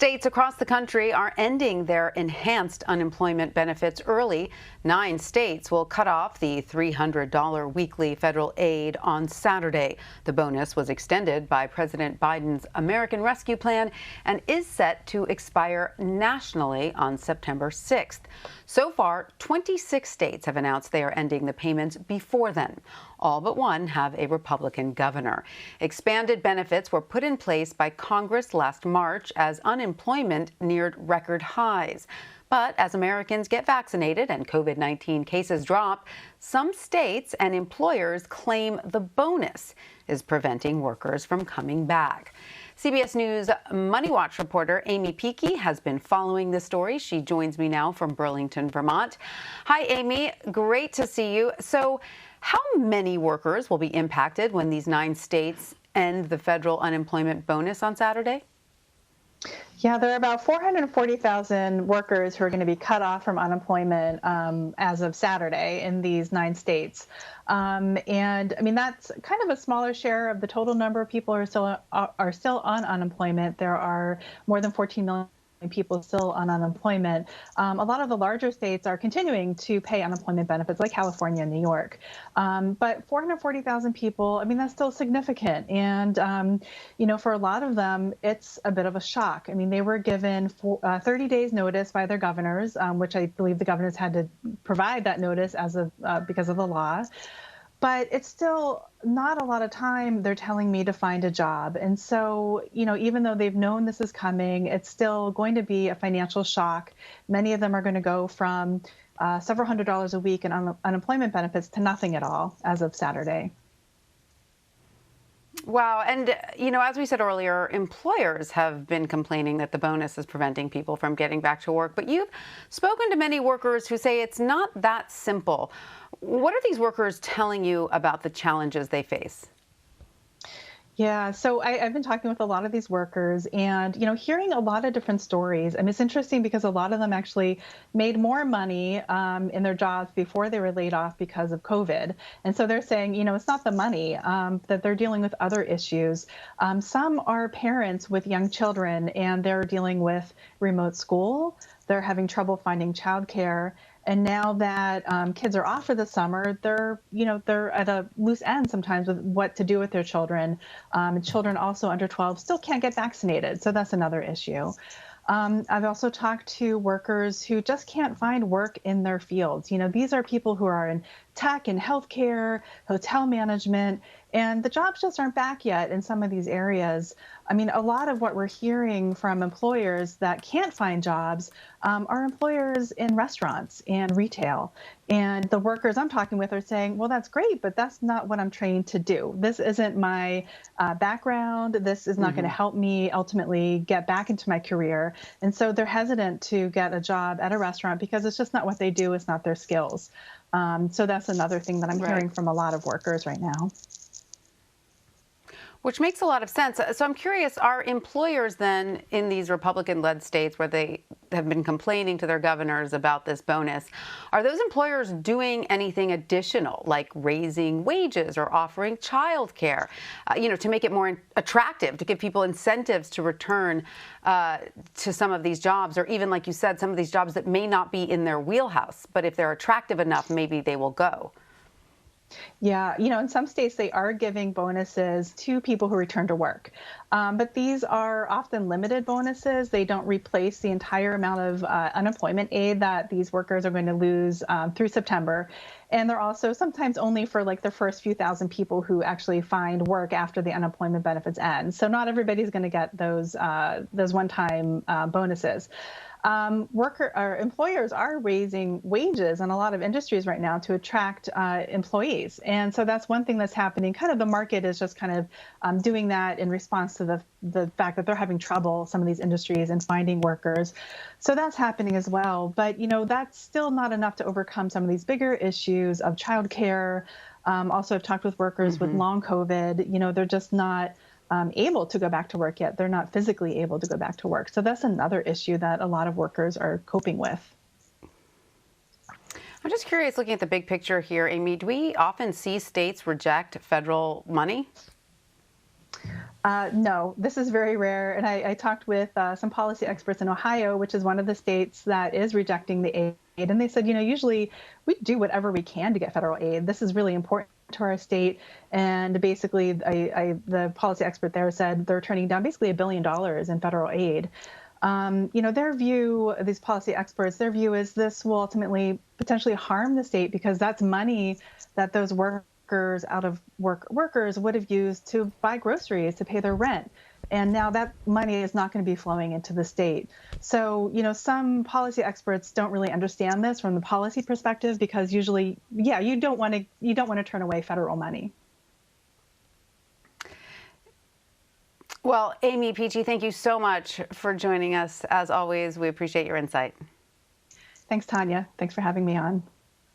States across the country are ending their enhanced unemployment benefits early. 9 states will cut off the $300 weekly federal aid on Saturday. The bonus was extended by President Biden's American Rescue Plan and is set to expire nationally on September 6th. So far, 26 states have announced they are ending the payments before then. All but one have a Republican governor. Expanded benefits were put in place by Congress last March as unemployment neared record highs. But as Americans get vaccinated and COVID-19 cases drop, some states and employers claim the bonus is preventing workers from coming back. CBS News MoneyWatch reporter Aimee Picchi has been following this story. She joins me now from Burlington, Vermont. Hi, Aimee. Great to see you. So, how many workers will be impacted when these 9 states end the federal unemployment bonus on Saturday? Yeah, there are about 440,000 workers who are going to be cut off from unemployment as of Saturday in these 9 states. And I mean, that's kind of a smaller share of the total number of people who are still on unemployment. There are more than 14 million people still on unemployment. A lot of the larger states are continuing to pay unemployment benefits, like California and New York. But 440,000 people, I mean, that's still significant. And, you know, for a lot of them, it's a bit of a shock. I mean, they were given 30 days notice by their governors, which I believe the governors had to provide that notice as of because of the law. But it's still not a lot of time, they're telling me, to find a job. And so, you know, even though they've known this is coming, it's still going to be a financial shock. Many of them are going to go from several $100s a week in unemployment benefits to nothing at all as of Saturday. Wow. And, you know, as we said earlier, employers have been complaining that the bonus is preventing people from getting back to work. But you've spoken to many workers who say it's not that simple. What are these workers telling you about the challenges they face? Yeah, so I've been talking with a lot of these workers and, you know, hearing a lot of different stories. And it's interesting because a lot of them actually made more money in their jobs before they were laid off because of COVID. And so they're saying, you know, it's not the money, that they're dealing with other issues. Some are parents with young children and they're dealing with remote school. They're having trouble finding childcare. And now that kids are off for the summer, they're at a loose end sometimes with what to do with their children. And children also under 12 still can't get vaccinated. So that's another issue. I've also talked to workers who just can't find work in their fields. You know, these are people who are in tech and healthcare, hotel management, and the jobs just aren't back yet in some of these areas. I mean, a lot of what we're hearing from employers that can't find jobs are employers in restaurants and retail. And the workers I'm talking with are saying, well, that's great, but that's not what I'm trained to do. This isn't my background. This is not going to help me ultimately get back into my career. And so they're hesitant to get a job at a restaurant because it's just not what they do. It's not their skills. So that's another thing that I'm hearing from a lot of workers right now. Which makes a lot of sense. So I'm curious, are employers then in these Republican-led states where they have been complaining to their governors about this bonus, are those employers doing anything additional, like raising wages or offering child care, you know, to make it more attractive, to give people incentives to return to some of these jobs, or even, like you said, some of these jobs that may not be in their wheelhouse, but if they're attractive enough, maybe they will go? Yeah, you know, in some states, they are giving bonuses to people who return to work. But these are often limited bonuses. They don't replace the entire amount of unemployment aid that these workers are going to lose through September. And they're also sometimes only for like the first few thousand people who actually find work after the unemployment benefits end. So not everybody's going to get those one-time bonuses. Employers are raising wages in a lot of industries right now to attract employees. And so that's one thing that's happening. Kind of the market is just kind of doing that in response to the fact that they're having trouble, some of these industries, in finding workers. So that's happening as well. But, you know, that's still not enough to overcome some of these bigger issues of childcare. Also, I've talked with workers with long COVID. You know, they're just not able to go back to work yet. They're not physically able to go back to work. So that's another issue that a lot of workers are coping with. I'm just curious, looking at the big picture here, Aimee, do we often see states reject federal money? No, this is very rare. And I talked with some policy experts in Ohio, which is one of the states that is rejecting the aid. And they said, usually we do whatever we can to get federal aid. This is really important to our state. And basically, the policy expert there said they're turning down basically $1 billion in federal aid. Their view, these policy experts, their view is this will ultimately potentially harm the state because that's money that those out of work workers would have used to buy groceries, to pay their rent. And now that money is not going to be flowing into the state. So, some policy experts don't really understand this from the policy perspective because usually, you don't want to turn away federal money. Well, Aimee, Picchi, thank you so much for joining us. As always, we appreciate your insight. Thanks, Tanya. Thanks for having me on.